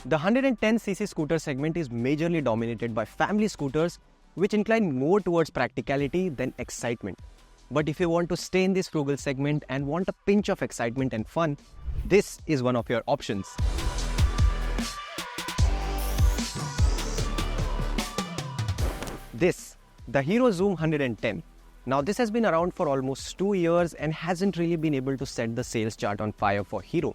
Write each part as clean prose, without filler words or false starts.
The 110cc scooter segment is majorly dominated by family scooters, which incline more towards practicality than excitement. But if you want to stay in this frugal segment and want a pinch of excitement and fun, this is one of your options. The Hero Xoom 110. Now this has been around for almost 2 years and hasn't really been able to set the sales chart on fire for Hero.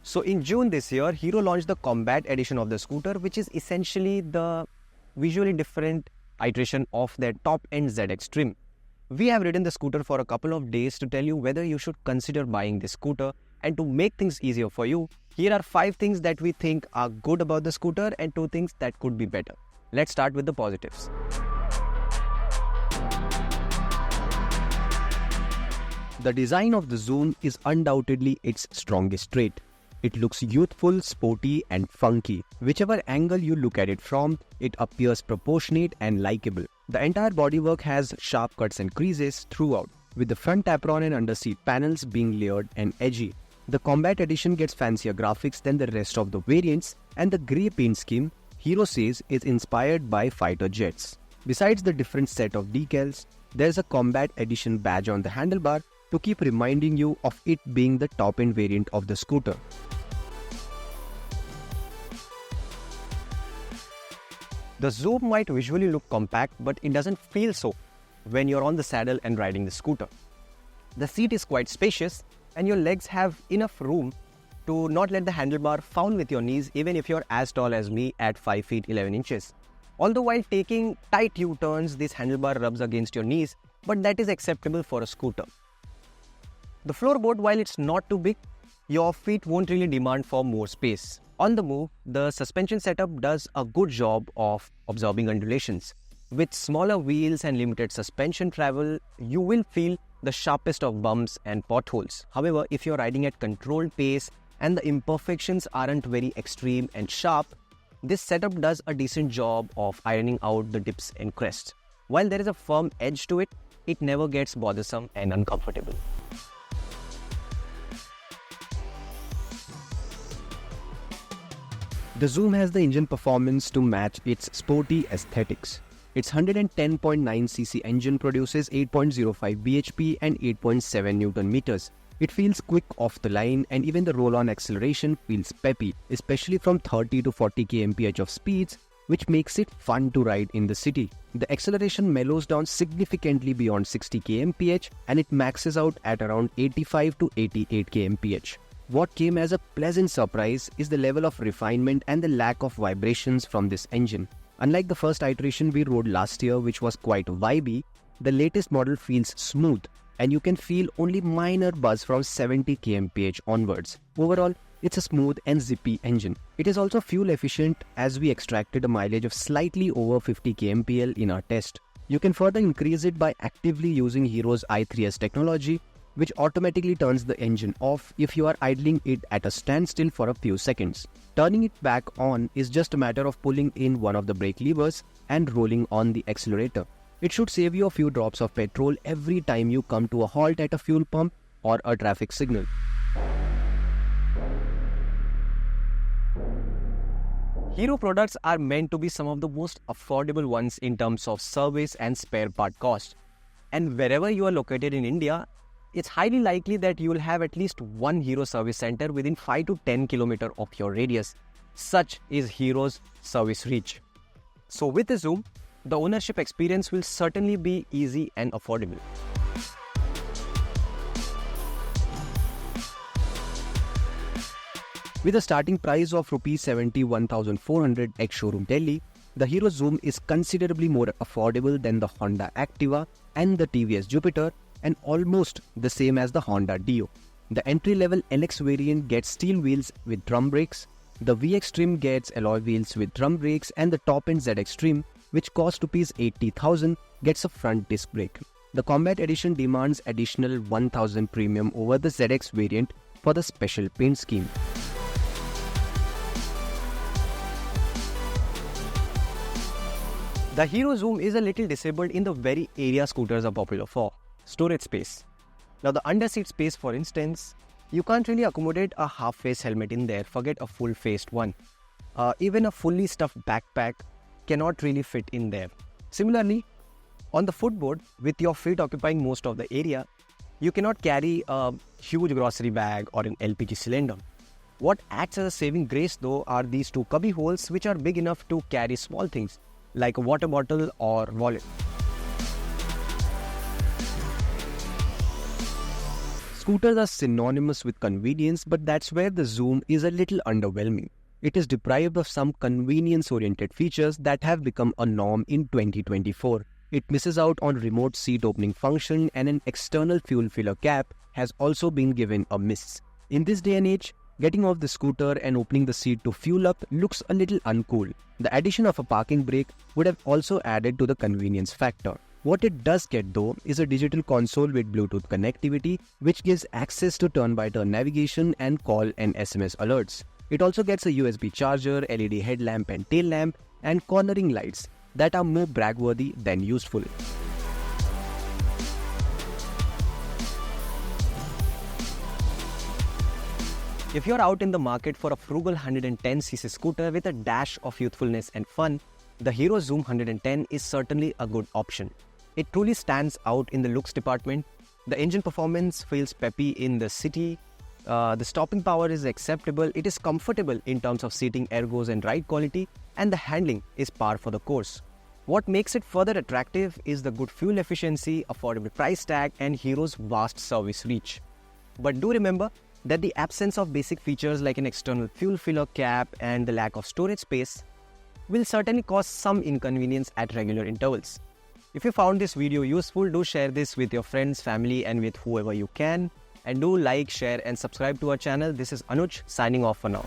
So in June this year, Hero launched the Combat Edition of the scooter, which is essentially the visually different iteration of their top-end ZX trim. We have ridden the scooter for a couple of days to tell you whether you should consider buying this scooter, and to make things easier for you, here are 5 things that we think are good about the scooter and 2 things that could be better. Let's start with the positives. The design of the Xoom is undoubtedly its strongest trait. It looks youthful, sporty and funky. Whichever angle you look at it from, it appears proportionate and likable. The entire bodywork has sharp cuts and creases throughout, with the front apron and underseat panels being layered and edgy. The Combat Edition gets fancier graphics than the rest of the variants, and the grey paint scheme, Hero says, is inspired by fighter jets. Besides the different set of decals, there's a Combat Edition badge on the handlebar to keep reminding you of it being the top-end variant of the scooter. The Xoom might visually look compact, but it doesn't feel so when you're on the saddle and riding the scooter. The seat is quite spacious and your legs have enough room to not let the handlebar foul with your knees even if you're as tall as me at 5 feet 11 inches. Although while taking tight U-turns, this handlebar rubs against your knees, but that is acceptable for a scooter. The floorboard, while it's not too big, your feet won't really demand for more space. On the move, the suspension setup does a good job of absorbing undulations. With smaller wheels and limited suspension travel, you will feel the sharpest of bumps and potholes. However, if you're riding at controlled pace and the imperfections aren't very extreme and sharp, this setup does a decent job of ironing out the dips and crests. While there is a firm edge to it, it never gets bothersome and uncomfortable. The Xoom has the engine performance to match its sporty aesthetics. Its 110.9cc engine produces 8.05 bhp and 8.7 Newton meters. It feels quick off the line, and even the roll-on acceleration feels peppy, especially from 30 to 40 kmph of speeds, which makes it fun to ride in the city. The acceleration mellows down significantly beyond 60 kmph and it maxes out at around 85 to 88 kmph. What came as a pleasant surprise is the level of refinement and the lack of vibrations from this engine. Unlike the first iteration we rode last year, which was quite vibey, the latest model feels smooth and you can feel only minor buzz from 70 kmph onwards. Overall, it's a smooth and zippy engine. It is also fuel efficient as we extracted a mileage of slightly over 50 kmpl in our test. You can further increase it by actively using Hero's i3S technology, which automatically turns the engine off if you are idling it at a standstill for a few seconds. Turning it back on is just a matter of pulling in one of the brake levers and rolling on the accelerator. It should save you a few drops of petrol every time you come to a halt at a fuel pump or a traffic signal. Hero products are meant to be some of the most affordable ones in terms of service and spare part cost. And wherever you are located in India, it's highly likely that you will have at least one Hero service center within 5 to 10 km of your radius. Such is Hero's service reach. So with the Xoom, the ownership experience will certainly be easy and affordable. With a starting price of Rs 71,400 at showroom Delhi, the Hero Xoom is considerably more affordable than the Honda Activa and the TVS Jupiter, and almost the same as the Honda Dio. The entry-level NX variant gets steel wheels with drum brakes, the VX trim gets alloy wheels with drum brakes, and the top-end ZX trim, which costs Rs 80,000, gets a front disc brake. The Combat Edition demands additional 1,000 premium over the ZX variant for the special paint scheme. The Hero Xoom is a little disabled in the very area scooters are popular for: storage space. Now the under-seat space, for instance, you can't really accommodate a half-face helmet in there, forget a full-faced one. Even a fully stuffed backpack cannot really fit in there. Similarly, on the footboard, with your feet occupying most of the area, you cannot carry a huge grocery bag or an LPG cylinder. What acts as a saving grace though are these two cubby holes, which are big enough to carry small things like a water bottle or wallet. Scooters are synonymous with convenience, but that's where the Xoom is a little underwhelming. It is deprived of some convenience-oriented features that have become a norm in 2024. It misses out on remote seat opening function, and an external fuel filler cap has also been given a miss. In this day and age, getting off the scooter and opening the seat to fuel up looks a little uncool. The addition of a parking brake would have also added to the convenience factor. What it does get though is a digital console with Bluetooth connectivity, which gives access to turn-by-turn navigation and call and SMS alerts. It also gets a USB charger, LED headlamp and tail lamp, and cornering lights that are more brag-worthy than useful. If you're out in the market for a frugal 110cc scooter with a dash of youthfulness and fun, the Hero Xoom 110 is certainly a good option. It truly stands out in the looks department. The engine performance feels peppy in the city. The stopping power is acceptable. It is comfortable in terms of seating, ergos and ride quality, and the handling is par for the course. What makes it further attractive is the good fuel efficiency, affordable price tag, and Hero's vast service reach. But do remember that the absence of basic features like an external fuel filler cap and the lack of storage space will certainly cause some inconvenience at regular intervals. If you found this video useful, do share this with your friends, family, and with whoever you can. And do like, share, and subscribe to our channel. This is Anuj signing off for now.